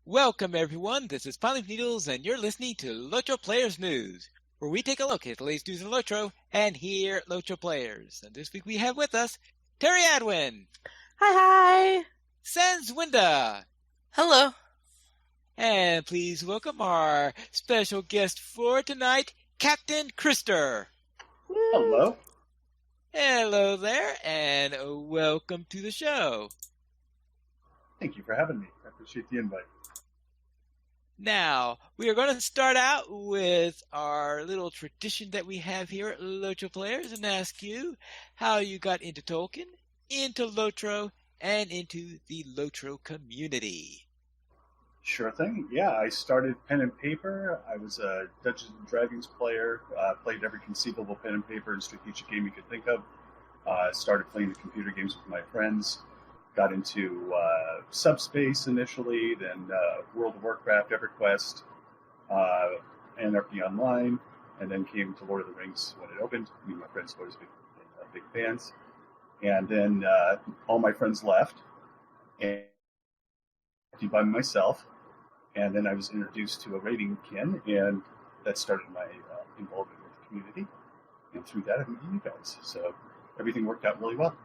Welcome, everyone. This is Pilot Needles, and you're listening to LOTRO Players News, where we take a look at the latest news in LOTRO and hear LOTRO players. And this week we have with us Terry Adwin, Hi. Sans Winda, Hello. and please welcome our special guest for tonight, Captain Krister. Hello. Hello there, and welcome to the show. Thank you for having me. I appreciate the invite. Now, we are going to start out with our little tradition that we have here at LOTRO Players and ask you how you got into Tolkien, into LOTRO, and into the LOTRO community. Sure thing. Yeah, I started pen and paper. I was a Dungeons and Dragons player, played every conceivable pen and paper and strategic game you could think of. Started playing the computer games with my friends. Got into Subspace initially, then World of Warcraft, EverQuest, Anarchy Online, and then came to Lord of the Rings when it opened. Me and my friends were big fans. And then all my friends left, and by myself. And then I was introduced to a raiding kin, and that started my involvement with the community. And through that, I met you guys. So everything worked out really well.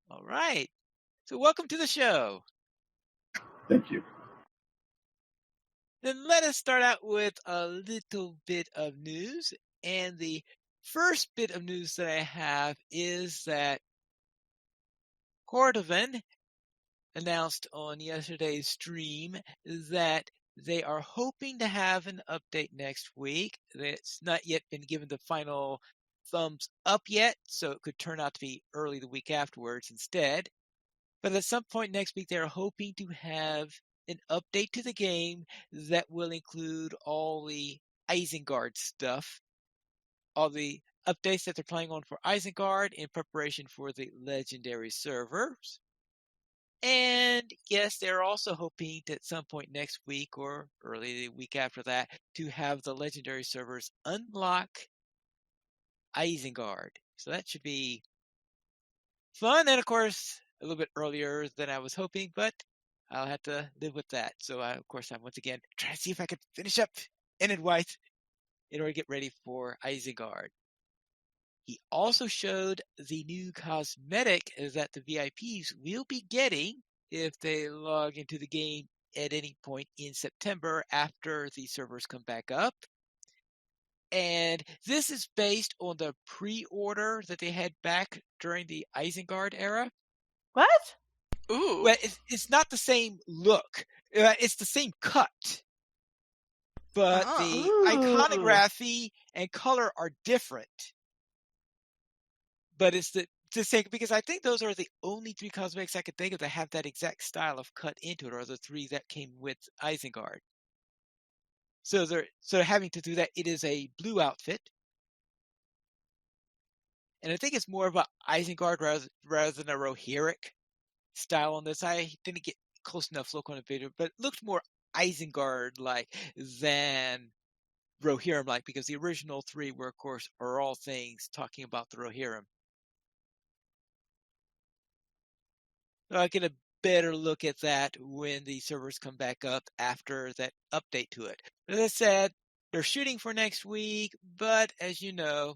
All right. So welcome to the show. Thank you. Then let us start out with a little bit of news. And the first bit of news that I have is that Cordovan announced on yesterday's stream that they are hoping to have an update next week. It's not yet been given the final thumbs up yet, so it could turn out to be early the week afterwards instead. But at some point next week, they're hoping to have an update to the game that will include all the Isengard stuff, all the updates that they're planning on for Isengard in preparation for the legendary servers. And yes, they're also hoping to, at some point next week or early the week after that, to have the legendary servers unlock Isengard. So that should be fun, and of course, a little bit earlier than I was hoping, but I'll have to live with that. So, of course, I'm once again trying to see if I could finish up Enid White in order to get ready for Isengard. He also showed the new cosmetic that the VIPs will be getting if they log into the game at any point in September after the servers come back up. And this is based on the pre-order that they had back during the Isengard era. What? Ooh. Well, it's not the same look. It's the same cut. But the iconography and color are different. But it's the same, because I think those are the only three cosmetics I could think of that have that exact style of cut into it, or the three that came with Isengard. So they're having to do that. It is a blue outfit. And I think it's more of a Isengard rather than a Rohirric style on this. I didn't get close enough look on the video, but it looked more Isengard-like than Rohirrim-like, because the original three were, of course, are all things talking about the Rohirrim. So I get a better look at that when the servers come back up after that update to it. As I said, they're shooting for next week, but as you know,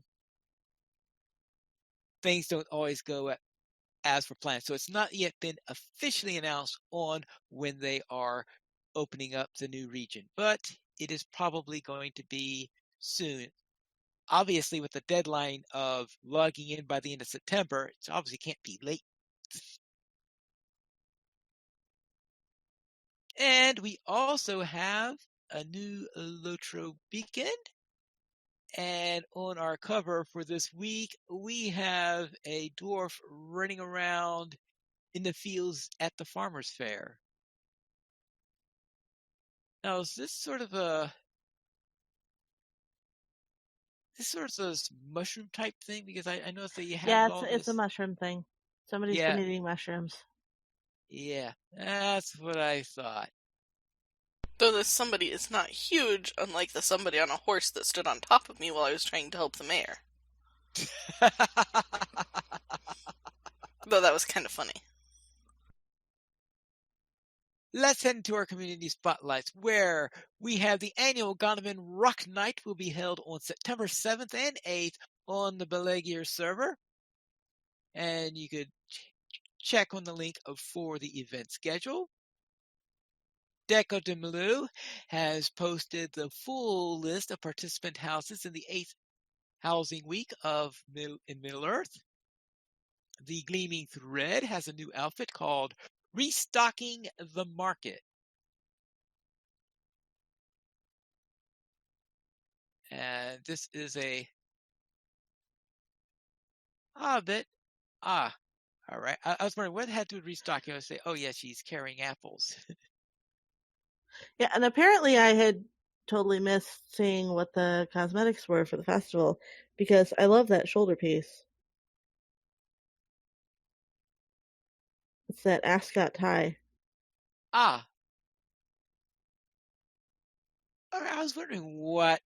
things don't always go as for planned. So it's not yet been officially announced on when they are opening up the new region, but it is probably going to be soon. Obviously, with the deadline of logging in by the end of September, it obviously can't be late. And we also have a new LOTRO beacon. And on our cover for this week, we have a dwarf running around in the fields at the farmer's fair. Now, is this sort of a mushroom type thing? Because I noticed that you have Yeah, all it's a this. mushroom thing. Somebody's been eating mushrooms. Yeah, that's what I thought. Though this somebody is not huge, unlike the somebody on a horse that stood on top of me while I was trying to help the mayor. Though that was kind of funny. let's head into our community spotlights, where we have the annual Gondaman Rock Night will be held on September 7th and 8th on the Belegier server. And you could check on the link for the event schedule. Deco de Malou has posted the full list of participant houses in the 8th housing week in Middle-earth. The Gleaming Thread has a new outfit called Restocking the Market. And this is a Hobbit. All right. I was wondering what it had to do with restocking. I would say, oh, yeah, she's carrying apples. Yeah, and apparently I had totally missed seeing what the cosmetics were for the festival because I love that shoulder piece. It's that ascot tie. All right, I was wondering what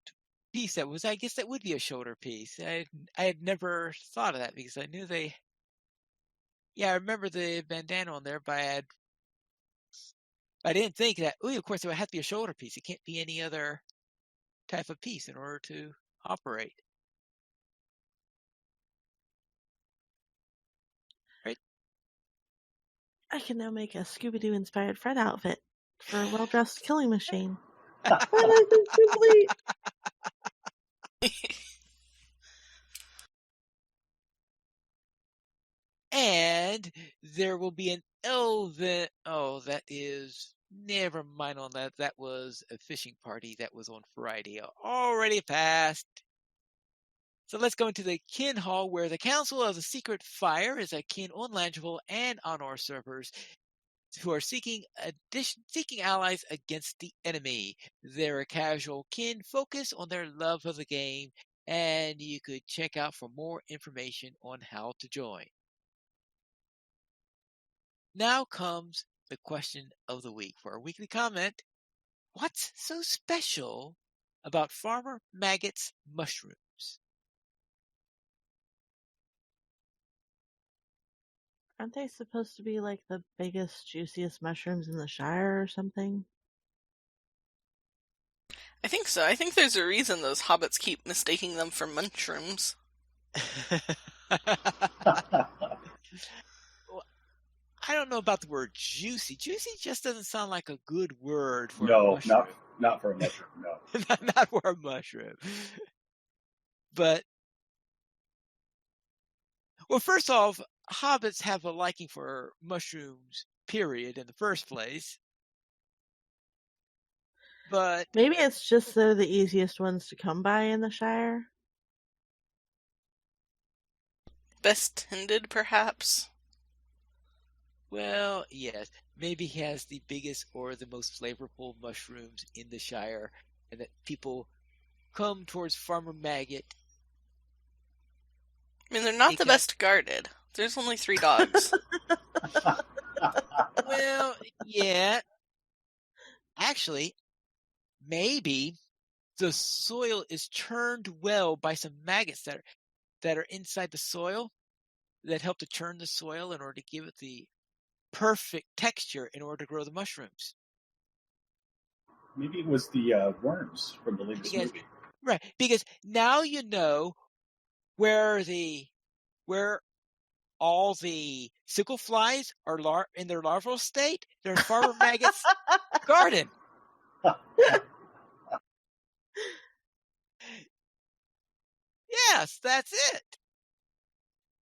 piece that was. I guess that would be a shoulder piece. I had never thought of that because I knew they. Yeah, I remember the bandana on there, but I didn't think that. Oh, of course, it would have to be a shoulder piece. It can't be any other type of piece in order to operate. Right? I can now make a Scooby-Doo inspired Fred outfit for a well-dressed killing machine. My life is complete. And there will be an elven. Oh, that is. Never mind on that. That was a fishing party that was on Friday. Already passed. So let's go into the Kin Hall, where the Council of the Secret Fire is a kin on Langeville and Honor servers who are seeking allies against the enemy. They're a casual kin focused on their love of the game, and you could check out for more information on how to join. Now comes the question of the week for our weekly comment. What's so special about Farmer Maggot's mushrooms? Aren't they supposed to be like the biggest, juiciest mushrooms in the Shire or something? I think so. I think there's a reason those hobbits keep mistaking them for mushrooms. Well, I don't know about the word juicy. Juicy just doesn't sound like a good word for a No, mushroom. not for a mushroom. No. Not for a mushroom. But, well, first off, hobbits have a liking for mushrooms, period, in the first place. But maybe it's just they're the easiest ones to come by in the Shire. Best tended, perhaps? Well, yes. Maybe he has the biggest or the most flavorful mushrooms in the Shire, and that people come towards Farmer Maggot. I mean, they're not the best guarded. There's only 3 dogs. Well, yeah. Actually, maybe the soil is churned well by some maggots that are inside the soil that help to churn the soil in order to give it the perfect texture in order to grow the mushrooms. Maybe it was the worms from the latest movie. Right, because now you know where all the sickle flies are in their larval state. They're in Farmer Maggot's garden. Yes, that's it.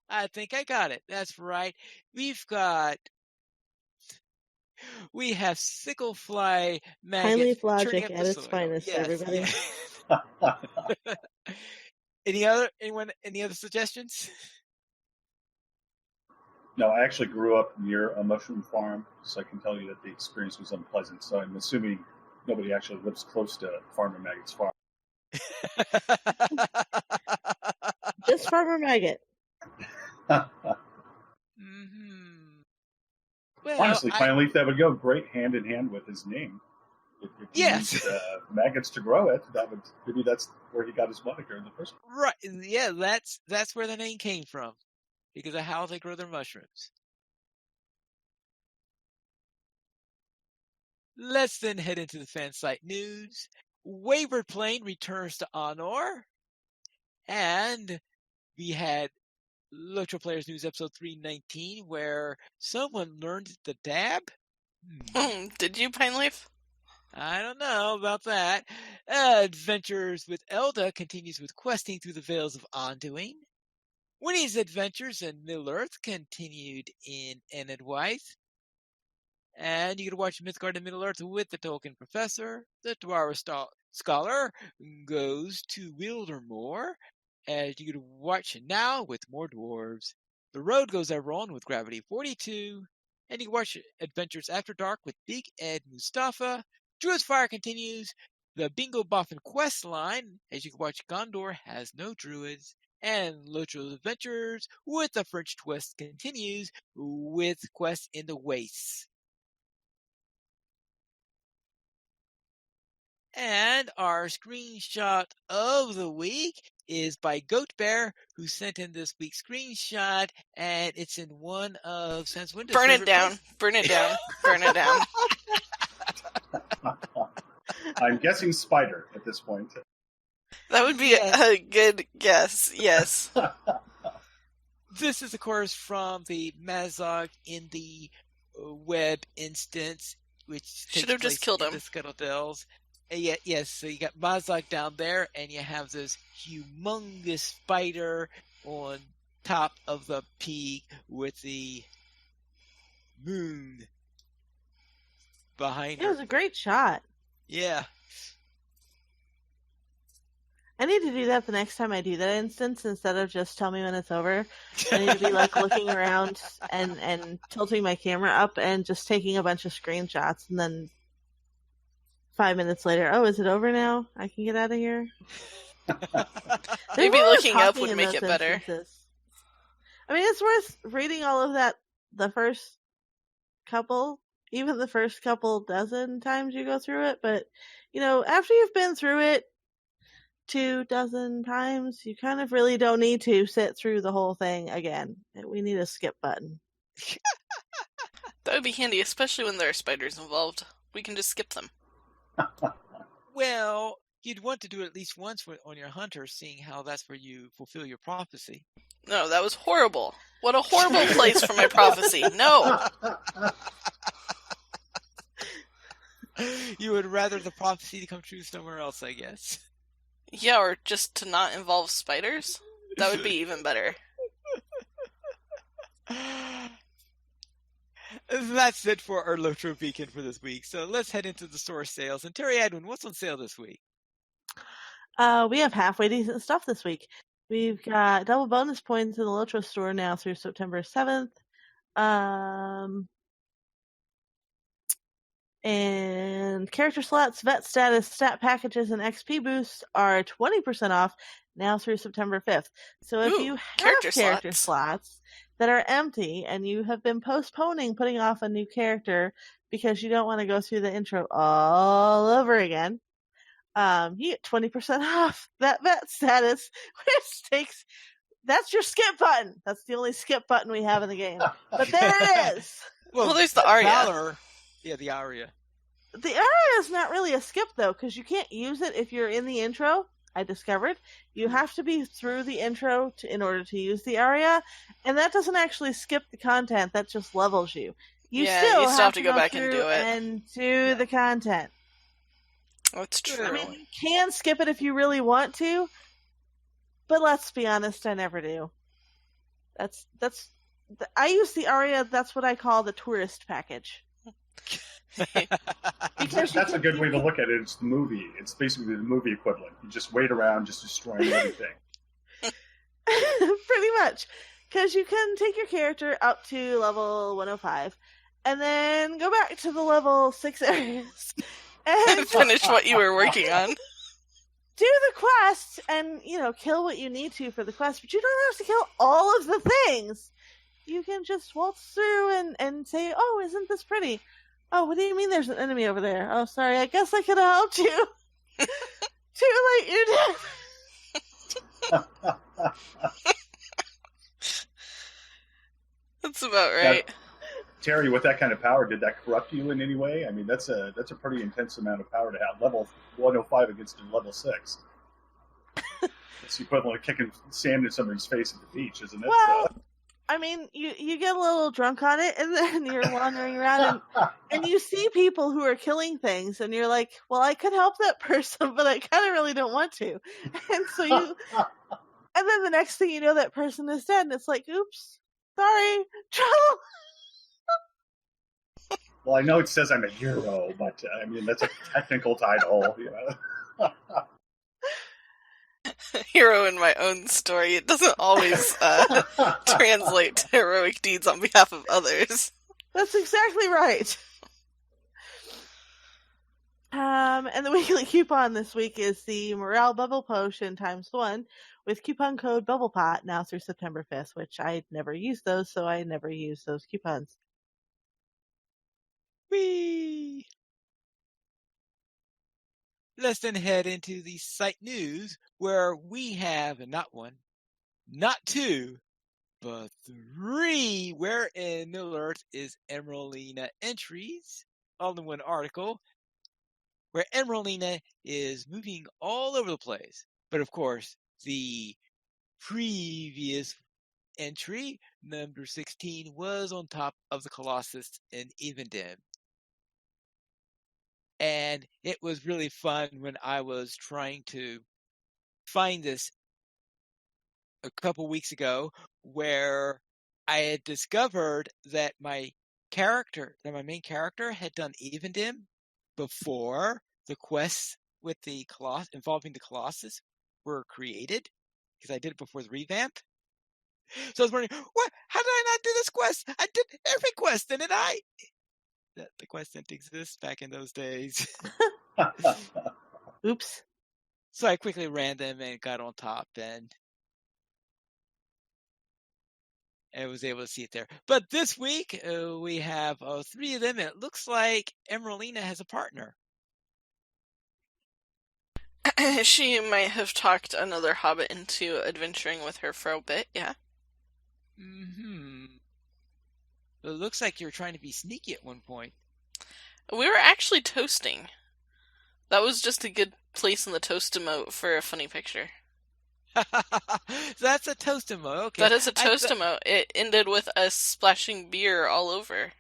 I think I got it. That's right. We have sickle fly maggots Highly churning pelagic up at the its soil. finest, Yes, everybody. Yeah. Any other suggestions? No, I actually grew up near a mushroom farm, so I can tell you that the experience was unpleasant. So I'm assuming nobody actually lives close to Farmer Maggot's farm. Just Farmer Maggot. Mm-hmm. Well, Honestly, plant leaf that would go great hand in hand with his name. If you yes. used maggots to grow it, maybe that's where he got his moniker in the first place. Right. Yeah, that's where the name came from, because of how they grow their mushrooms. Let's then head into the fan site news. Wayward Plane returns to Honor. And we had LOTRO Players News episode 319 where someone learned the dab. Did you, Pineleaf? I don't know about that. Adventures with Elda continues with questing through the Vales of Anduin. Winnie's Adventures in Middle-earth continued in Enedwythe. And you can watch Mythgard in Middle-earth with the Tolkien Professor. The Dwara Scholar goes to Wildermore. And you can watch now with more dwarves. The Road goes ever on with Gravity 42. And you can watch Adventures After Dark with Big Ed Mustafa. Druid's Fire continues. The Bingo Boffin quest line, as you can watch, Gondor has no druids. And LOTRO's Adventures with the French twist continues with quests in the wastes. And our screenshot of the week is by Goat Bear, who sent in this week's screenshot, and it's in one of Sans Windows' Burn it favorite down. places. Burn it down. Burn it down. I'm guessing spider at this point. That would be a good guess. Yes. This is, of course, from the Mazog in the web instance, which Should takes have just place killed in him. the Scuttle Dells. Yes, so you got Mazog down there, and you have this humongous spider on top of the peak with the moon behind It was her. a great shot. Yeah. I need to do that the next time I do that instance instead of just tell me when it's over. I need to be like looking around and tilting my camera up and just taking a bunch of screenshots, and then 5 minutes later, oh, is it over now? I can get out of here. Maybe looking up talking would in make those it better. instances. I mean, it's worth reading all of that the first couple, even the first couple dozen times you go through it, but, you know, after you've been through it 2 dozen times, you kind of really don't need to sit through the whole thing again. We need a skip button. That would be handy, especially when there are spiders involved. We can just skip them. Well, you'd want to do it at least once on your hunter, seeing how that's where you fulfill your prophecy. No, that was horrible. What a horrible place for my prophecy. No! You would rather the prophecy to come true somewhere else, I guess. Yeah, or just to not involve spiders? That would be even better. That's it for our LOTRO Beacon for this week. So let's head into the store sales. And Terry Edwin, what's on sale this week? We have halfway decent stuff this week. We've got double bonus points in the LOTRO store now through September 7th. And character slots, vet status, stat packages, and XP boosts are 20% off now through September 5th. So if you have character slots that are empty and you have been postponing putting off a new character because you don't want to go through the intro all over again, you get 20% off that vet status, which takes... That's your skip button. That's the only skip button we have in the game. But there it is. Well, there's the Aria. Valor. Yeah, the Aria. The Aria is not really a skip, though, because you can't use it if you're in the intro, I discovered. You have to be through the intro in order to use the Aria, and that doesn't actually skip the content, that just levels you. You still have to go back and do it. And do the content. That's true. I mean, you can skip it if you really want to, but let's be honest, I never do. I use the Aria, that's what I call the tourist package. Because that's a good way to look at it. It's the movie. It's basically the movie equivalent. You just wait around, just destroying everything. Pretty much. Because you can take your character up to level 105, and then go back to the level 6 areas. And finish what you were working on. Do the quest, and, kill what you need to for the quest, but you don't have to kill all of the things. You can just waltz through and say, oh, isn't this pretty? Oh, what do you mean there's an enemy over there? Oh, sorry, I guess I could have helped you. Too late, you're dead. That's about right. Terry, with that kind of power, did that corrupt you in any way? I mean, that's a pretty intense amount of power to have. Level 105 against a level 6. It's the equivalent of kicking sand in somebody's face at the beach, isn't it? Well, I mean, you get a little drunk on it, and then you're wandering around, and you see people who are killing things, and you're like, well, I could help that person, but I kind of really don't want to. And so and then the next thing you know, that person is dead, and it's like, oops, sorry, trouble. Well, I know it says I'm a hero, but I mean, that's a technical title, you know. Hero in my own story. It doesn't always translate to heroic deeds on behalf of others. That's exactly right. And the weekly coupon this week is the Morale Bubble Potion ×1 with coupon code BubblePot now through September 5th, which I never use those, so I never use those coupons. Whee! Let's then head into the site news, where we have not one, not two, but three Where in Middle Earth is Emeraldina entries, all in one article, where Emeraldina is moving all over the place. But of course, the previous entry, number 16, was on top of the Colossus in Evendim. And it was really fun when I was trying to find this a couple weeks ago, where I had discovered that my main character had done Evendim before the quests with the involving the Colossus were created, because I did it before the revamp. So I was wondering, what? How did I not do this quest? I did every quest, didn't I? The quest didn't exist back in those days. Oops. So I quickly ran them and got on top, and I was able to see it there. But this week, we have 3 of them, and it looks like Emeraldina has a partner. She might have talked another hobbit into adventuring with her for a bit, yeah. Mm-hmm. It looks like you're trying to be sneaky at one point. We were actually toasting. That was just a good place in the toast emote for a funny picture. That's a toast emote, okay. That is a toast emote. It ended with us splashing beer all over.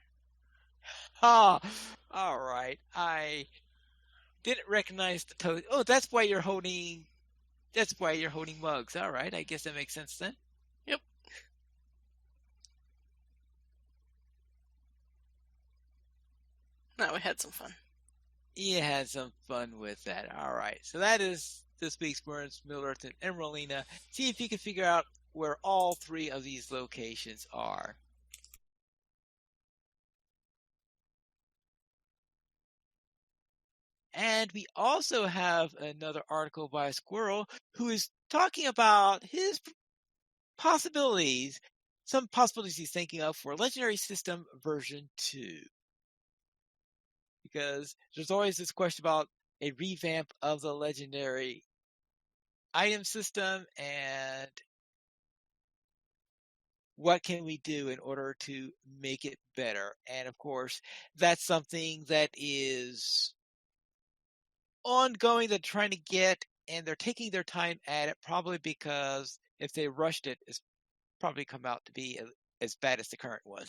Ah, alright. I didn't recognize the toast. Oh, that's why you're holding mugs. Alright, I guess that makes sense then. Yep. No, we had some fun. You had some fun with that. Alright, so that is this week's Burns, Middle-earth, and Emeraldina. See if you can figure out where all 3 of these locations are. And we also have another article by a squirrel who is talking about his possibilities, some possibilities he's thinking of for Legendary System version 2. Because there's always this question about a revamp of the Legendary item system, and what can we do in order to make it better? And of course, that's something that is ongoing, they're trying to get, and they're taking their time at it, probably because if they rushed it, it's probably come out to be as bad as the current one.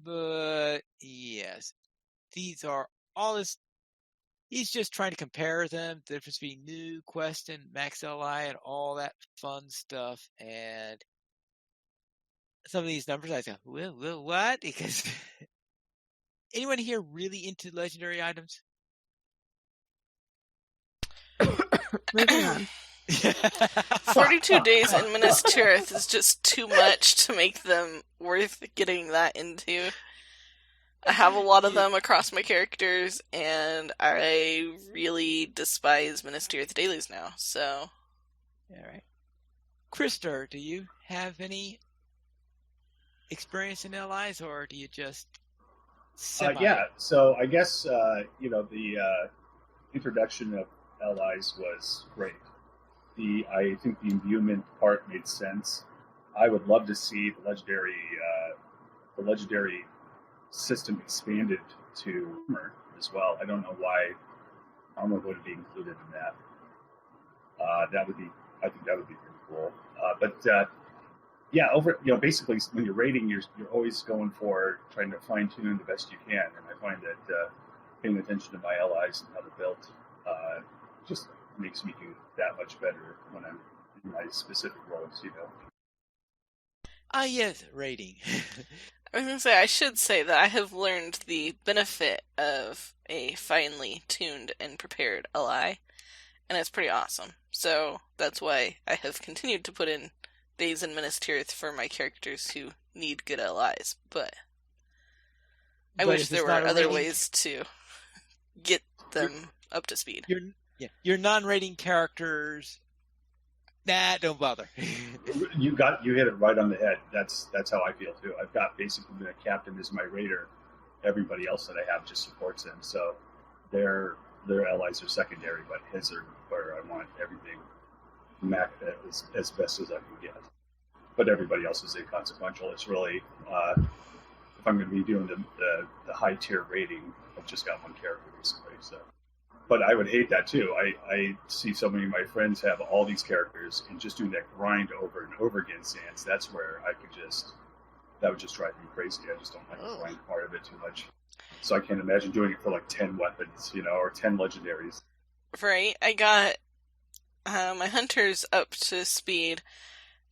But yes, these are all his. He's just trying to compare them, the difference between new, quest, and max LI, and all that fun stuff. And some of these numbers, I go, well, what? Because anyone here really into legendary items? Moving on. 42 days in Minas Tirith is just too much to make them worth getting that into. I have a lot of them across my characters, and I really despise Minas Tirith dailies now, so... Alright. Krister, do you have any experience in LIs, or do you just yeah, so I guess, the introduction of LIs was great. I think the imbuement part made sense. I would love to see the legendary system expanded to armor as well. I don't know why armor wouldn't be included in that. I think that would be pretty cool. Yeah, basically when you're raiding, you're always going for trying to fine tune the best you can, and I find that paying attention to my allies and how they're built just makes me do that much better when I'm in my specific roles. Yes, raiding. I was going to say, I should say that I have learned the benefit of a finely tuned and prepared ally, and it's pretty awesome. So that's why I have continued to put in days in Minas Tirith for my characters who need good allies, but I wish there were other ways to get them up to speed. Your non-raiding characters, don't bother. You hit it right on the head. That's how I feel too. I've got basically the captain as my raider. Everybody else that I have just supports him. So their allies are secondary, but his are where I want everything as best as I can get. But everybody else is inconsequential. It's really if I'm going to be doing the high tier rating, I've just got one character basically. So. But I would hate that too. I see so many of my friends have all these characters and just doing that grind over and over again. Sans, that's where that would just drive me crazy. I just don't like the grind part of it too much. So I can't imagine doing it for like 10 weapons, or 10 legendaries. Right. I got my hunters up to speed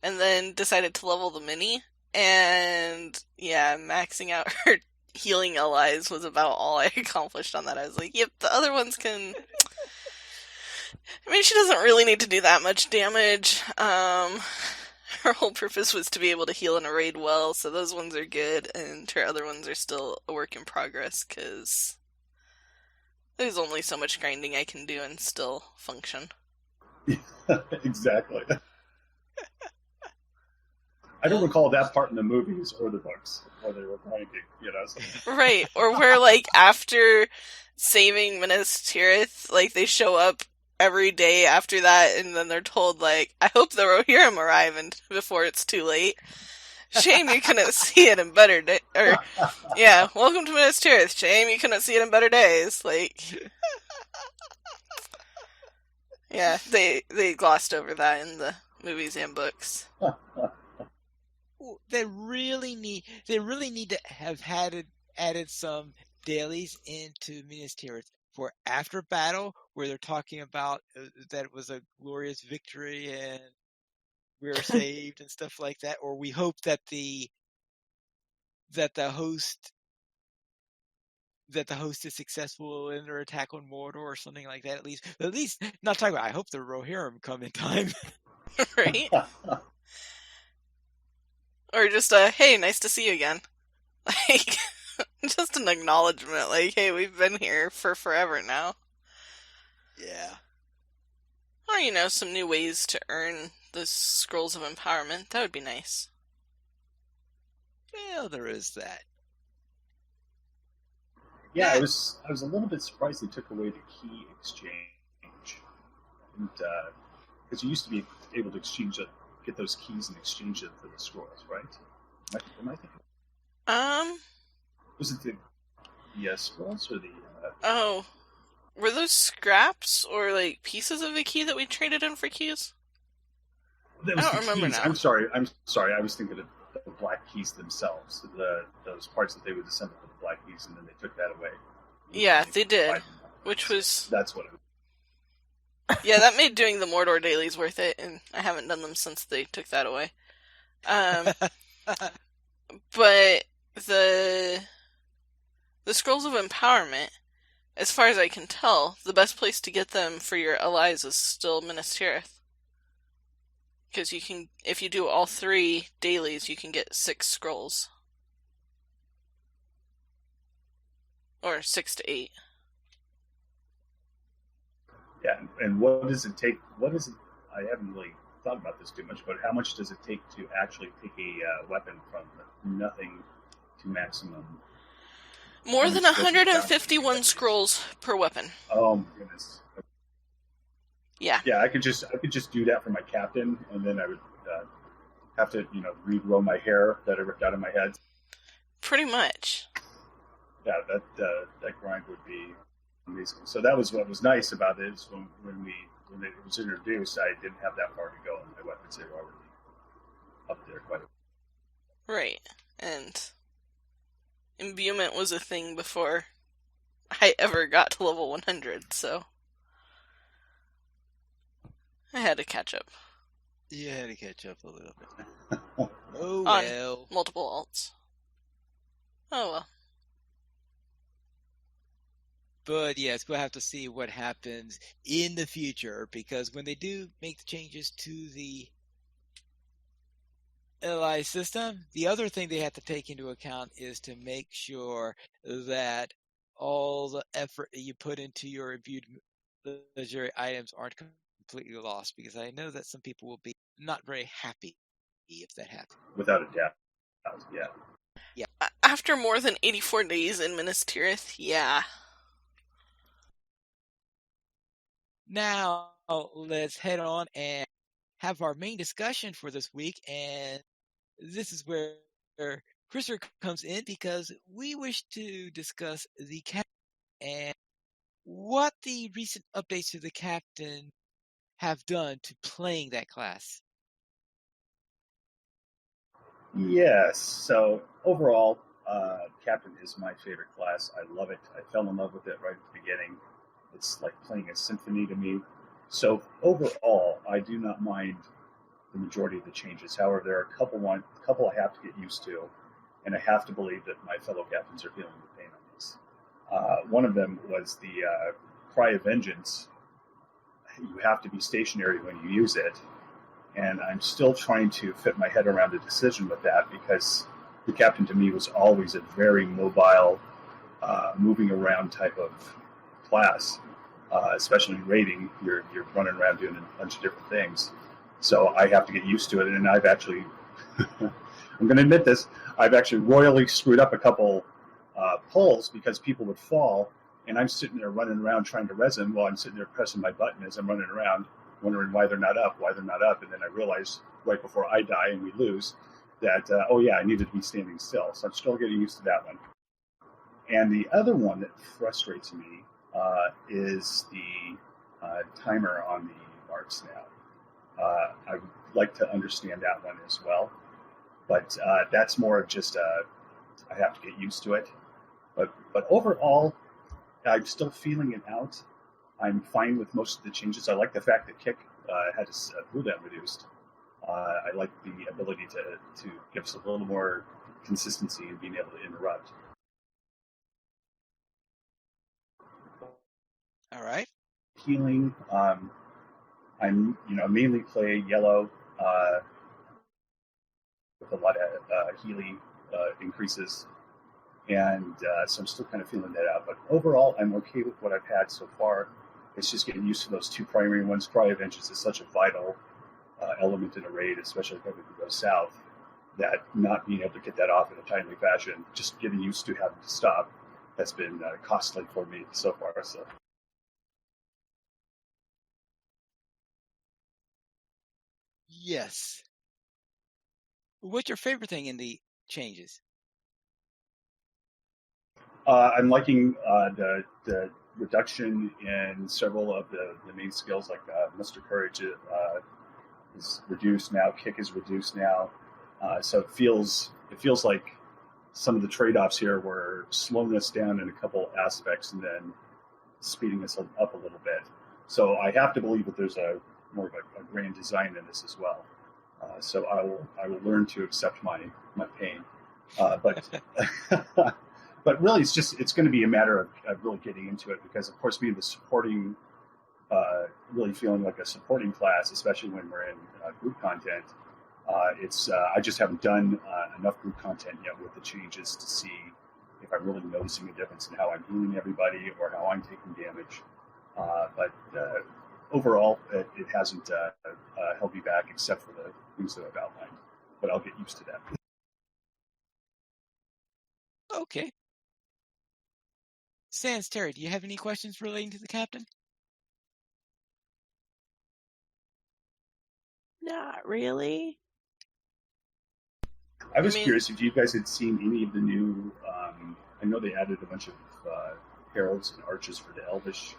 and then decided to level the mini. And yeah, maxing out her healing allies was about all I accomplished on that. I was like, yep, the other ones can... I mean, she doesn't really need to do that much damage. Her whole purpose was to be able to heal in a raid well, so those ones are good, and her other ones are still a work in progress, because there's only so much grinding I can do and still function. Exactly. I don't recall that part in the movies or the books where they were grinding, So. Right, or where, after saving Minas Tirith, they show up every day after that, and then they're told, I hope the Rohirrim arrive before it's too late. Shame you couldn't see it in better days. Or, yeah, welcome to Minas Tirith. Shame you couldn't see it in better days. Yeah, they glossed over that in the movies and books. They really need to have added some dailies into Minas Tirith for after battle, where they're talking about that it was a glorious victory and we were saved and stuff like that. Or we hope that the host is successful in their attack on Mordor or something like that. At least not talking about. I hope the Rohirrim come in time. Right. Or just hey, nice to see you again. Just an acknowledgement, hey, we've been here for forever now. Yeah. Or, some new ways to earn the Scrolls of Empowerment. That would be nice. Well, there is that. Yeah, I was a little bit surprised they took away the key exchange. And because you used to be able to get those keys and exchange them for the scrolls, right? Am I thinking? Was it the scrolls or the? Oh, were those scraps or pieces of the key that we traded in for keys? I don't remember keys. now. I'm sorry. I was thinking of the black keys themselves. Those parts that they would assemble for the black keys, and then they took that away. Yeah, they did. Which was. That's what it was. Yeah, that made doing the Mordor dailies worth it, and I haven't done them since they took that away. But the Scrolls of Empowerment, as far as I can tell, the best place to get them for your allies is still Minas Tirith. Because if you do all 3 dailies, you can get 6 scrolls. Or 6 to 8. Yeah, and what does it take? I haven't really thought about this too much, but how much does it take to actually take a weapon from nothing to maximum? More than 151 scrolls per weapon. Oh my goodness. Yeah. Yeah, I could just do that for my captain, and then I would have to regrow my hair that I ripped out of my head. Pretty much. Yeah, that grind would be amazing. So that was what was nice about it is when it was introduced, I didn't have that far to go, and my weapons are already up there quite a bit. Right. And imbuement was a thing before I ever got to level 100, so I had to catch up. You had to catch up a little bit. Oh, On well. multiple alts. Oh, well. But yes, we'll have to see what happens in the future, because when they do make the changes to the LI system, the other thing they have to take into account is to make sure that all the effort that you put into your imbued legendary items aren't completely lost, because I know that some people will be not very happy if that happens. Without a doubt, yeah. Yeah. After more than 84 days in Minas Tirith, yeah. Now, let's head on and have our main discussion for this week, and this is where Christopher comes in, because we wish to discuss the captain and what the recent updates to the captain have done to playing that class. Yes. So overall, Captain is my favorite class. I love it. I fell in love with it right at the beginning. It's like playing a symphony to me. So overall, I do not mind the majority of the changes. However, there are a couple I have to get used to, and I have to believe that my fellow captains are feeling the pain on this. One of them was the Cry of Vengeance. You have to be stationary when you use it, and I'm still trying to fit my head around a decision with that, because the captain to me was always a very mobile, moving around type of class, especially in raiding. You're running around doing a bunch of different things. So I have to get used to it, and I've actually, I'm going to admit this, I've actually royally screwed up a couple pulls because people would fall, and I'm sitting there running around trying to res them while I'm sitting there pressing my button as I'm running around, wondering why they're not up, and then I realize right before I die and we lose that, oh yeah, I needed to be standing still. So I'm still getting used to that one. And the other one that frustrates me is the timer on the marks now. I would like to understand that one as well, but that's more of just I have to get used to it. But overall, I'm still feeling it out. I'm fine with most of the changes. I like the fact that Kick had his cooldown reduced. I like the ability to give us a little more consistency in being able to interrupt. All right. Healing. I'm mainly play yellow with a lot of healing increases, and so I'm still kind of feeling that out. But overall, I'm okay with what I've had so far. It's just getting used to those two primary ones. Cry of Vengeance is such a vital element in a raid, especially if everything goes south, that not being able to get that off in a timely fashion, just getting used to having to stop, has been costly for me so far. So. Yes. What's your favorite thing in the changes? I'm liking the reduction in several of the main skills, like Muster Courage is reduced now, Kick is reduced now, so it feels like some of the trade-offs here were slowing us down in a couple aspects and then speeding us up a little bit. So I have to believe that there's more of a grand design in this as well. So I will learn to accept my pain, but. But really, it's going to be a matter of really getting into it, because, of course, being the supporting, really feeling like a supporting class, especially when we're in group content, I just haven't done enough group content yet with the changes to see if I'm really noticing a difference in how I'm healing everybody or how I'm taking damage. But overall, it hasn't held me back, except for the things that I've outlined. But I'll get used to that. Okay. Sans Terry, do you have any questions relating to the captain? Not really. I was curious if you guys had seen any of the new. I know they added a bunch of heralds and arches for the Elvish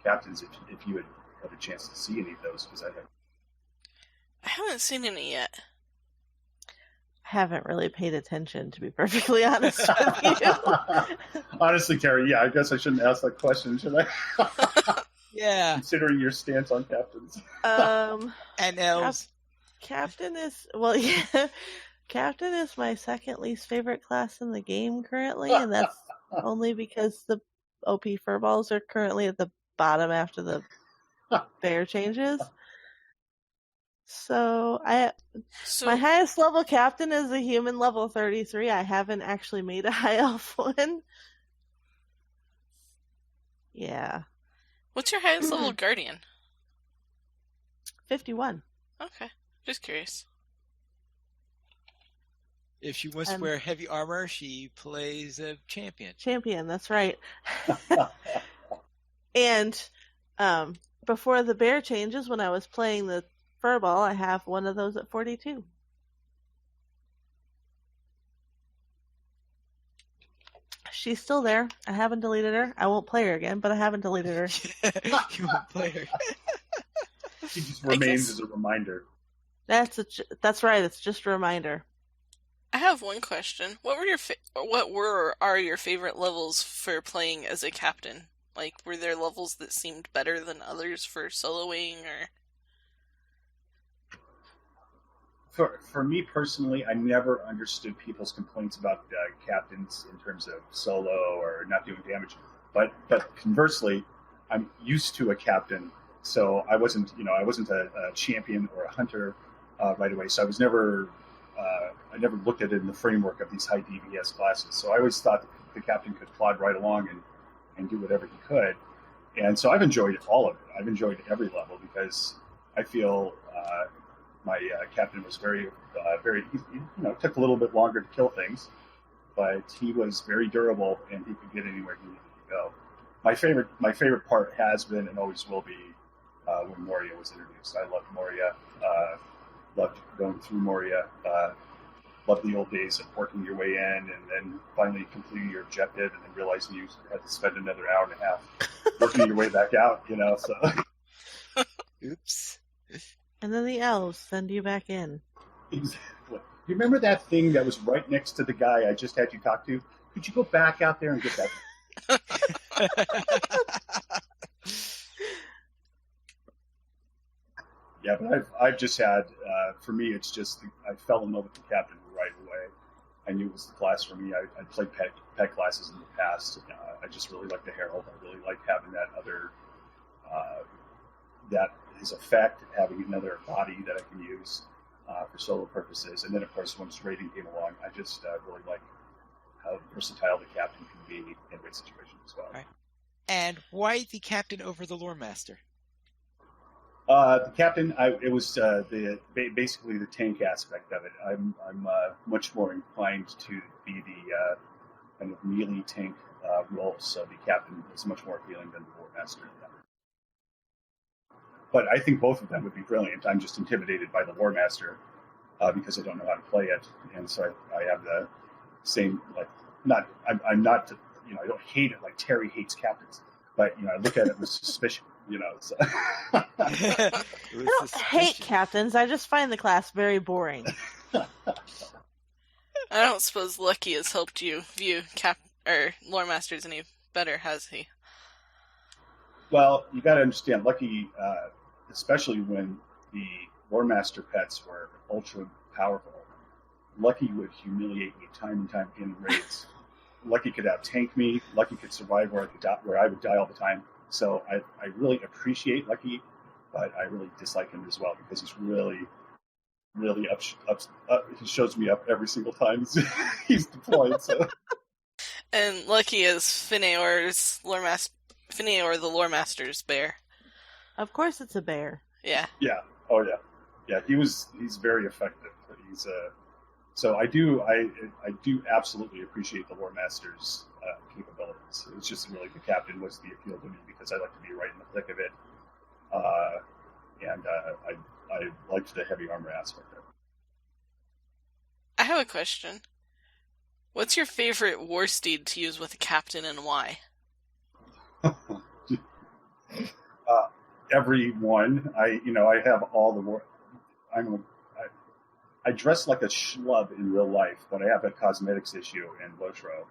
captains. If you had a chance to see any of those, because I haven't seen any yet. Haven't really paid attention, to be perfectly honest with you. Honestly, Terry, I guess I shouldn't ask that question, should I? Yeah. Considering your stance on captains. And elves. Captain is Captain is my second least favorite class in the game currently, and that's only because the OP furballs are currently at the bottom after the bear changes. So my highest level captain is a human level 33. I haven't actually made a high elf one. Yeah. What's your highest level guardian? 51. Okay. Just curious. If she wants to wear heavy armor, she plays a champion. Champion, that's right. And before the bear changes, when I was playing the furball, I have one of those at 42. She's still there. I haven't deleted her. I won't play her again, but I haven't deleted her. You won't play her. She just remains as a reminder. That's right. It's just a reminder. I have one question. What are your favorite levels for playing as a captain? Like, were there levels that seemed better than others for soloing, or? For me personally, I never understood people's complaints about captains in terms of solo or not doing damage. But conversely, I'm used to a captain, so I wasn't a champion or a hunter right away. So I was never I never looked at it in the framework of these high DPS classes. So I always thought the captain could plod right along and do whatever he could. And so I've enjoyed all of it. I've enjoyed every level because I feel my captain was very, it took a little bit longer to kill things, but he was very durable and he could get anywhere he needed to go. My favorite part has been and always will be when Moria was introduced. I loved Moria. Loved going through Moria. Loved the old days of working your way in and then finally completing your objective and then realizing you had to spend another hour and a half working your way back out. So. Oops. And then the elves send you back in. Exactly. You remember that thing that was right next to the guy I just had you talk to? Could you go back out there and get that? Yeah, but I've just had, for me, it's just, I fell in love with the captain right away. I knew it was the class for me. I played pet classes in the past. I just really like the Herald. I really like having that other, that his effect, having another body that I can use for solo purposes. And then, of course, once raiding came along, I just really like how versatile the captain can be in raid situations as well. Right. And why the captain over the lore master? The captain, it was basically the tank aspect of it. I'm much more inclined to be the kind of melee tank role, so the captain is much more appealing than the war master. But I think both of them would be brilliant. I'm just intimidated by the war master because I don't know how to play it, and so I have the same I'm not I don't hate it like Terry hates captains, but I look at it with suspicion. So. I don't hate captains. I just find the class very boring. I don't suppose Lucky has helped you view lore masters any better, has he? Well, you got to understand, Lucky, especially when the lore master pets were ultra powerful, Lucky would humiliate me time and time in raids. Lucky could out tank me. Lucky could survive where I would die all the time. So I really appreciate Lucky, but I really dislike him as well because he's really, really up. He shows me up every single time he's deployed. So. And Lucky is Finneor the Lore Master's bear. Of course, it's a bear. Yeah. Yeah. Oh yeah. Yeah. He's very effective. So I do absolutely appreciate the Lore Master's capabilities. It's just really the captain was the appeal to me because I like to be right in the thick of it. and I liked the heavy armor aspect of I have a question. What's your favorite war steed to use with a captain, and why? it. Every one, I have all the war. I dress like a schlub in real life, but I have a cosmetics issue in LOTRO.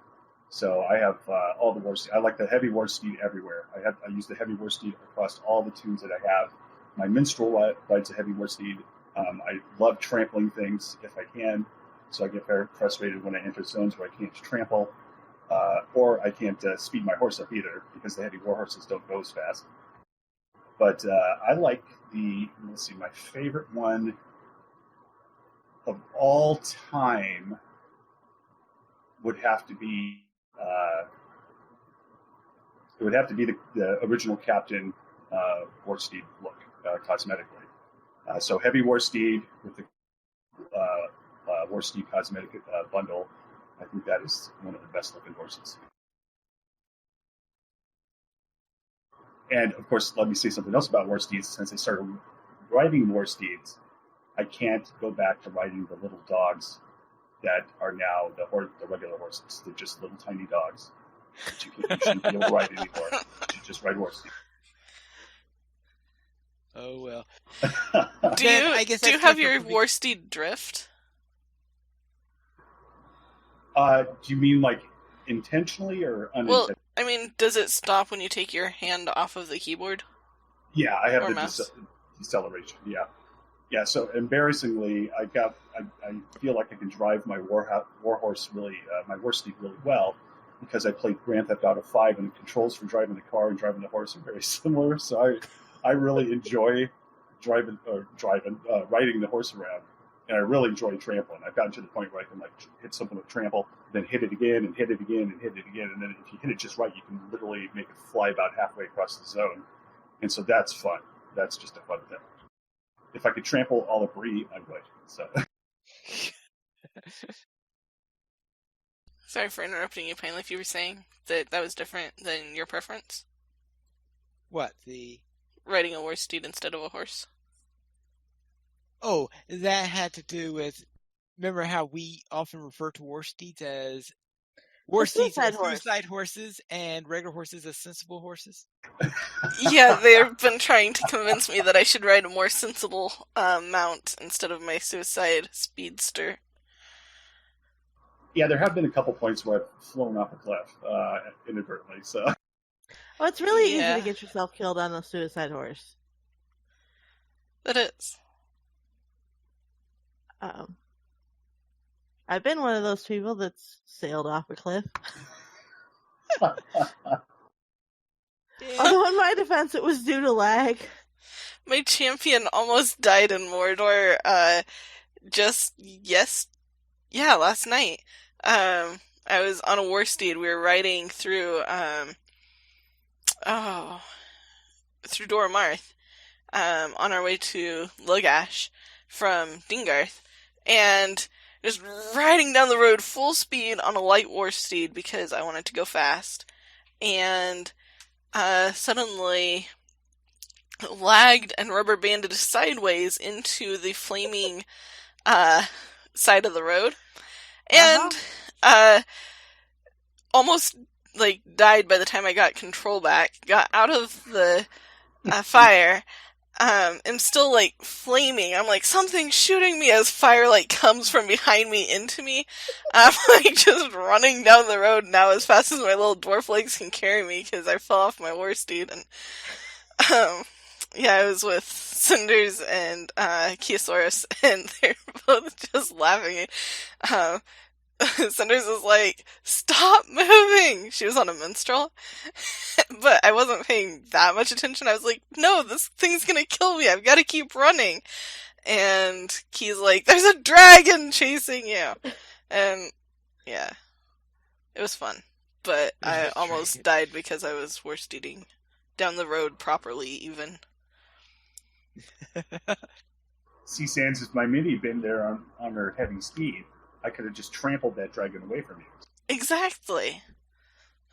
So I have all the war steed. I like the heavy war steed everywhere. I use the heavy war steed across all the tunes that I have. My minstrel rides a heavy war steed. I love trampling things if I can. So I get very frustrated when I enter zones where I can't trample, or I can't speed my horse up either because the heavy war horses don't go as fast. But I like my favorite one of all time would have to be the original Captain War Steed look cosmetically. So heavy War Steed with the War Steed cosmetic bundle. I think that is one of the best looking horses. And of course, let me say something else about War Steeds. Since I started riding War Steeds, I can't go back to riding the little dogs that are now the regular horses. They're just little tiny dogs. You shouldn't be able to ride anymore. You should just ride War Steeds. Oh well. Do you have your War Steed drift? Do you mean like intentionally or unintentionally? Well, I mean, does it stop when you take your hand off of the keyboard? Yeah, I have or the deceleration. Yeah. So embarrassingly, I feel like I can drive my war steed really well because I played Grand Theft Auto 5, and the controls for driving the car and driving the horse are very similar. So I really enjoy riding the horse around, and I really enjoy trampling. I've gotten to the point where I can like hit something with trample, then hit it again and hit it again and hit it again, and then if you hit it just right, you can literally make it fly about halfway across the zone, and so that's fun. That's just a fun thing. If I could trample all the brie, I would. So. Sorry for interrupting you, Pineleaf. If you were saying that was different than your preference? What, the riding a war steed instead of a horse? Oh, that had to do with, remember how we often refer to war steeds as suicide horses and regular horses as sensible horses? Yeah, they've been trying to convince me that I should ride a more sensible mount instead of my suicide speedster. Yeah, there have been a couple points where I've flown off a cliff inadvertently, so... Well, it's really easy to get yourself killed on a suicide horse. It is. I've been one of those people that's sailed off a cliff. Although in my defense, it was due to lag. My champion almost died in Mordor last night. I was on a war steed. We were riding through through Dora Marth on our way to Logash from Dingarth, and just riding down the road full speed on a light war steed because I wanted to go fast, and suddenly lagged and rubber banded sideways into the flaming side of the road, and almost like died by the time I got control back. Got out of the fire. I'm still like flaming. I'm like, something's shooting me as fire like comes from behind me into me. I'm like just running down the road now as fast as my little dwarf legs can carry me because I fell off my war steed. And I was with Cinders and Keosaurus, and they're both just laughing. Cinders was like, stop moving! She was on a minstrel. But I wasn't paying that much attention. I was like, no, this thing's gonna kill me. I've gotta keep running. And Key's like, there's a dragon chasing you! And, yeah. It was fun. But I almost died because I was worst eating down the road properly, even. See, Sans, if my mini had been there on her heavy steed, I could have just trampled that dragon away from you. Exactly.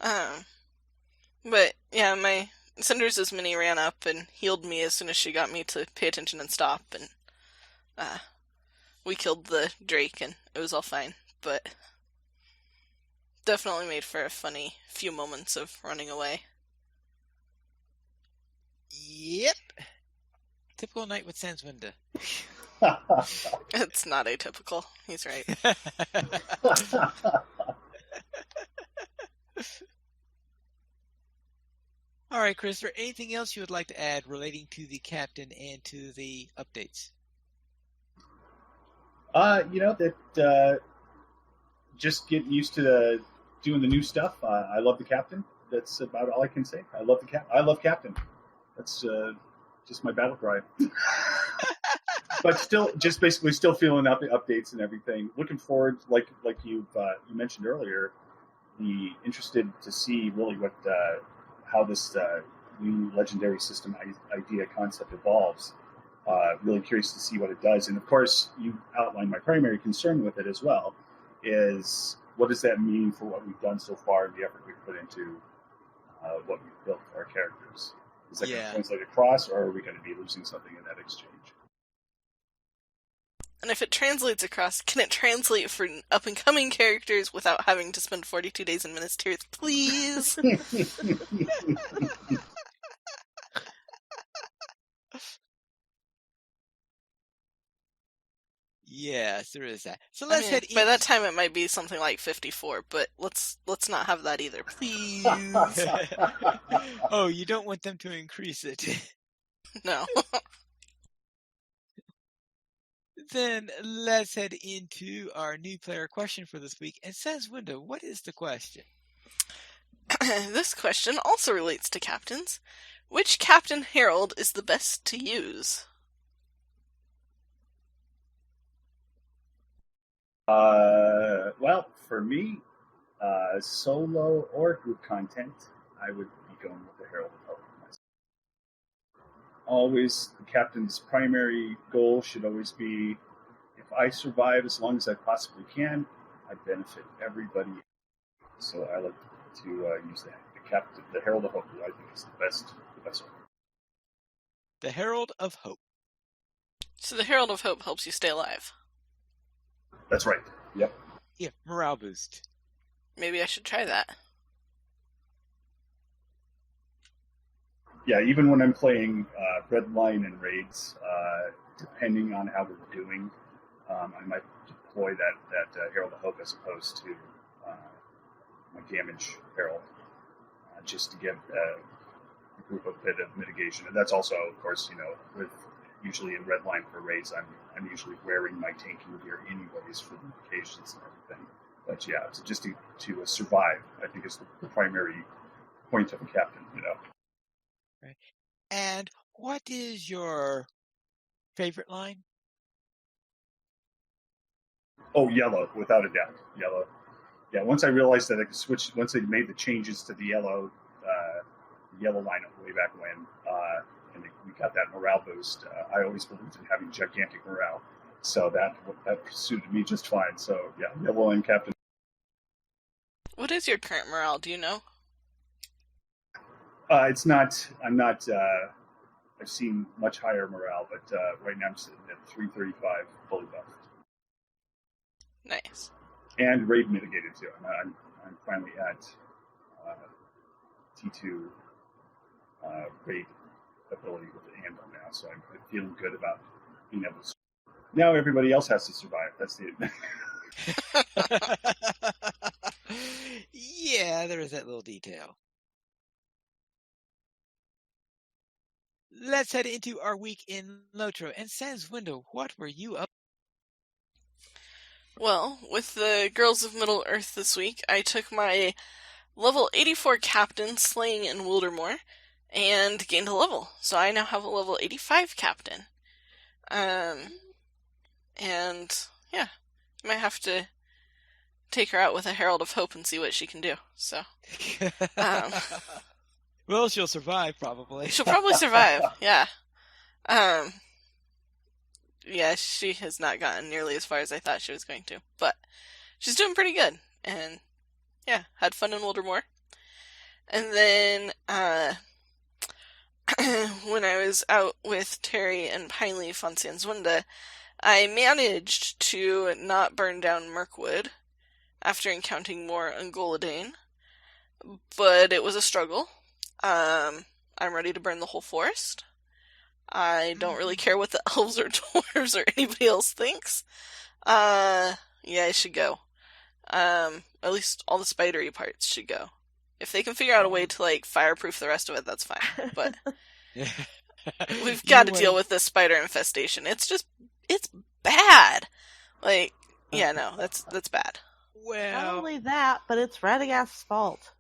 But yeah, my Cinders' mini ran up and healed me as soon as she got me to pay attention and stop, and we killed the Drake, and it was all fine. But definitely made for a funny few moments of running away. Yep. Typical night with Sanswinda. It's not atypical. He's right. All right, Christopher, anything else you would like to add relating to the captain and to the updates? Just get used to doing the new stuff. I love the captain. That's about all I can say. I love captain. That's just my battle cry. But still, just basically still feeling out the updates and everything. Looking forward, like you mentioned earlier, interested to see really what how this new legendary system idea concept evolves. Really curious to see what it does. And of course, you outlined my primary concern with it as well, is what does that mean for what we've done so far and the effort we've put into what we've built for our characters? Is that going to translate across, or are we going to be losing something in that exchange? And if it translates across, can it translate for up-and-coming characters without having to spend 42 days in Minas Tirith, please? Yes, there is that. So let's head by that time it might be something like 54, but let's not have that either, please. Oh, you don't want them to increase it. No. Then let's head into our new player question for this week. And Sanswinda, what is the question? This question also relates to captains. Which Captain Herald is the best to use? Well, for me, solo or group content, I would be going with the Herald of Hope. Always, the captain's primary goal should always be, if I survive as long as I possibly can, I benefit everybody. So I like to use the Herald of Hope, who I think is the best one. The Herald of Hope. So the Herald of Hope helps you stay alive. That's right. Yep. Yeah, morale boost. Maybe I should try that. Yeah, even when I'm playing Red Line and raids, depending on how we're doing, I might deploy that Herald of Hope as opposed to my damage Herald, just to give the group a bit of mitigation. And that's also, of course, with usually in Red Line for raids, I'm usually wearing my tanking gear anyways for the occasions and everything. But yeah, just to survive, I think is the primary point of a captain, Right. And what is your favorite line? Oh, yellow, without a doubt. Yellow. Yeah, once I realized that I could switch, once they made the changes to the yellow lineup way back when, and we got that morale boost, I always believed in having gigantic morale. So that suited me just fine. So yeah, yellow and captain. What is your current morale? Do you know? It's not. I'm not. I've seen much higher morale, but right now I'm sitting at 335 fully buffed. Nice. And raid mitigated too. I'm finally at T2 raid ability with the handle now, so I'm feeling good about being able to. Now everybody else has to survive. That's the. Yeah, there is that little detail. Let's head into our week in LOTRO. And Sanswinda, what were you up? Well, with the Girls of Middle Earth this week, I took my level 84 captain slaying in Wildermore and gained a level. So I now have a level 85 captain. And yeah, I might have to take her out with a Herald of Hope and see what she can do. So, well, she'll survive probably. She'll probably survive. Yeah. Yeah, she has not gotten nearly as far as I thought she was going to, but she's doing pretty good. And yeah, had fun in Wildermore. And then when I was out with Terry and Pineleaf on Sanswinda, I managed to not burn down Mirkwood after encountering more Ungolidain, but it was a struggle. I'm ready to burn the whole forest. I don't really care what the elves or dwarves or anybody else thinks. Yeah, it should go. At least all the spidery parts should go. If they can figure out a way to, like, fireproof the rest of it, that's fine. But we've got to deal with this spider infestation. It's bad. Like, yeah, no, that's bad. Well, not only that, but it's Radagast's fault.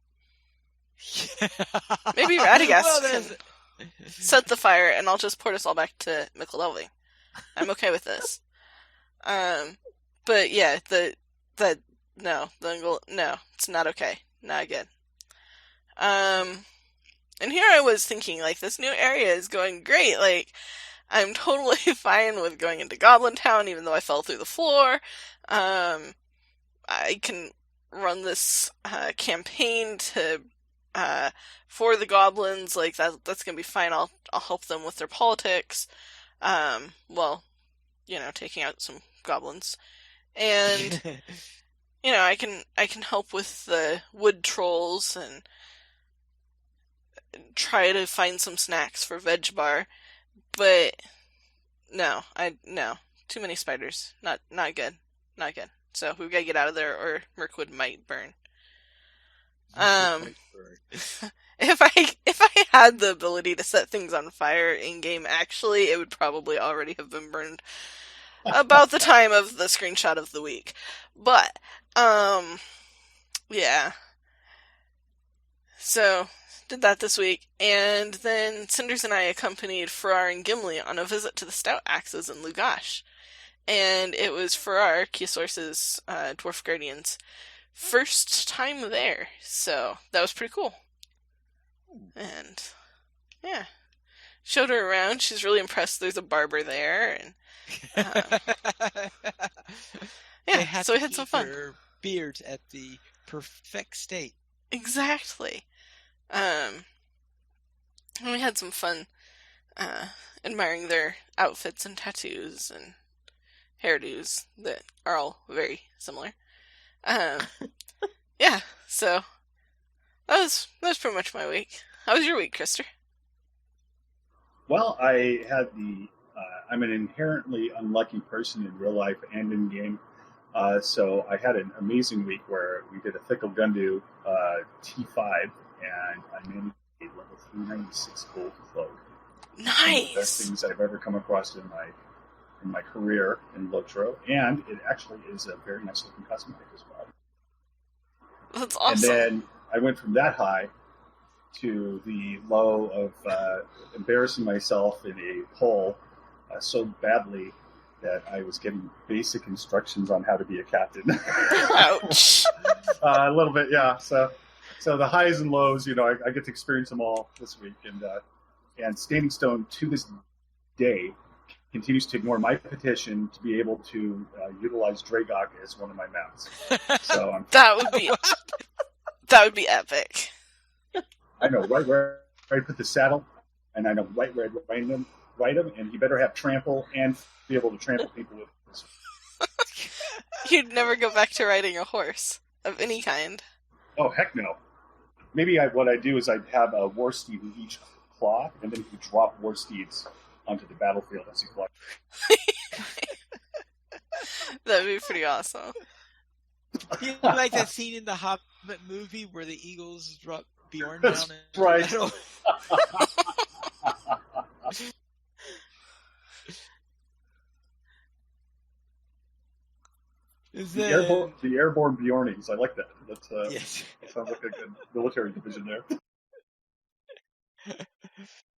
Maybe Radagast can set the fire, and I'll just port us all back to Michelovi. I'm okay with this. But yeah, no, it's not okay. Not good. And here I was thinking, like, this new area is going great. Like, I'm totally fine with going into Goblin Town, even though I fell through the floor. I can run this campaign to for the goblins. Like, that's gonna be fine. I'll help them with their politics. Well, taking out some goblins, and I can help with the wood trolls and try to find some snacks for Veg Bar, but no, too many spiders. Not good. Not good. So we've got to get out of there, or Mirkwood might burn. If I had the ability to set things on fire in game, actually, it would probably already have been burned about the time of the screenshot of the week. But yeah. So did that this week, and then Cinders and I accompanied Farrar and Gimli on a visit to the Stout Axes in Lugash. And it was Farrar, Kiosaurus's Dwarf Guardian's first time there, so that was pretty cool. And yeah, showed her around. She's really impressed there's a barber there, and yeah, so we had some fun. Their beards at the perfect state. Exactly. And we had some fun admiring their outfits and tattoos and hairdos that are all very similar. Yeah, so that was pretty much my week. How was your week, Krister? Well, I had I'm an inherently unlucky person in real life and in game. So I had an amazing week where we did a Fickle Gundu T5, and I managed a level 396 gold cloak. Nice! One of the best things I've ever come across in my career in LOTRO, and it actually is a very nice looking cosmetic as well. That's awesome. And then I went from that high to the low of embarrassing myself in a poll so badly that I was getting basic instructions on how to be a captain. Ouch. A little bit, yeah. So the highs and lows, I get to experience them all this week. And Standing Stone, to this day, continues to ignore my petition to be able to utilize Dragok as one of my mounts. So that would be epic. I know right where I put the saddle, and I know right where I'd ride him, and he better have trample and be able to trample people with this. You'd never go back to riding a horse of any kind. Oh, heck no. Maybe what I'd do is I'd have a war steed in each claw, and then he could drop war steeds onto the battlefield as he flies. That'd be pretty awesome. You like that scene in the Hobbit movie where the eagles drop Bjorn down? That's right. The airborne Bjornings. I like that. Yes. That sounds like a good military division there.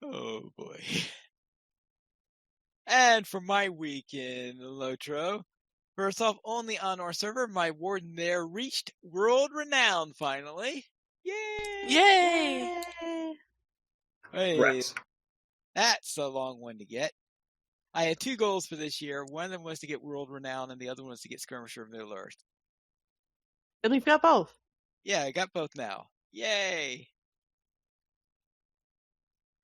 Oh boy. And for my week in Lotro, first off, on the Honor server, my warden there reached world renown finally. Yay! Yay! Hey, Correct. that's a long one to get. I had 2 goals for this year. One of them was to get world renown, and the other one was to get Skirmisher of Middle Earth. And we've got both. Yeah, I got both now. Yay!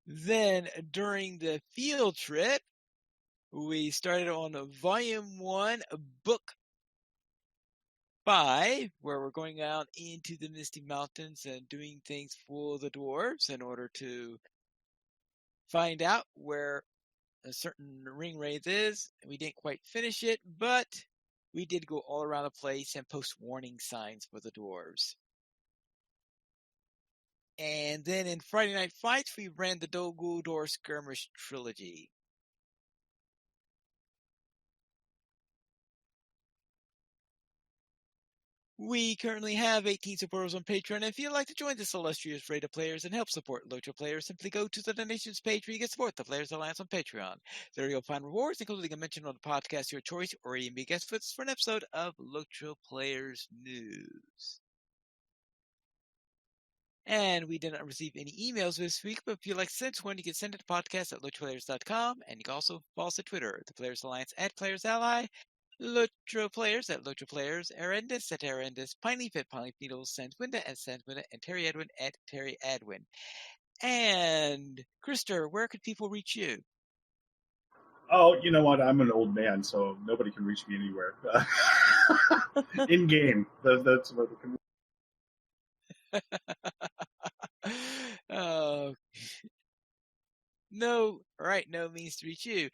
Then during the field trip, we started on Volume 1, Book 5, where we're going out into the Misty Mountains and doing things for the dwarves in order to find out where a certain ring wraith is. We didn't quite finish it, but we did go all around the place and post warning signs for the dwarves. And then in Friday Night Fights, we ran the Dol Guldur Skirmish Trilogy. We currently have 18 supporters on Patreon, and if you'd like to join this illustrious array of players and help support LOTRO players, simply go to the donations page where you can support the Players Alliance on Patreon. There you'll find rewards, including a mention on the podcast of your choice, or even be guest hosts for an episode of LOTRO Players News. And we did not receive any emails this week, but if you'd like to send one, you can send it to podcast at LOTROplayers.com, and you can also follow us at Twitter, the Players Alliance at Players Ally, LOTRO Players at LOTRO Players, Arendis at Arendis, Pineleaf at Pineleaf Needles, Sandwinda at Sandwinda, and Terry Edwin at Terry Edwin. And, Krister, where could people reach you? Oh, you know what? I'm an old man, so nobody can reach me anywhere. In game, that's where they can. No means to reach you.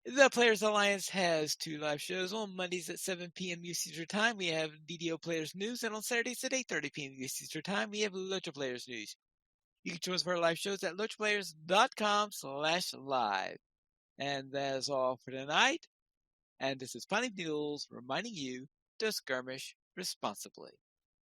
The Players Alliance has 2 live shows on Mondays at 7 p.m. UC time. We have DDO Players News, and on Saturdays at 8:30 p.m. UC time, we have LOTRO Players News. You can join us for our live shows at LOTROplayers.com/live. And that is all for tonight. And this is Pineleaf Needles reminding you to skirmish responsibly.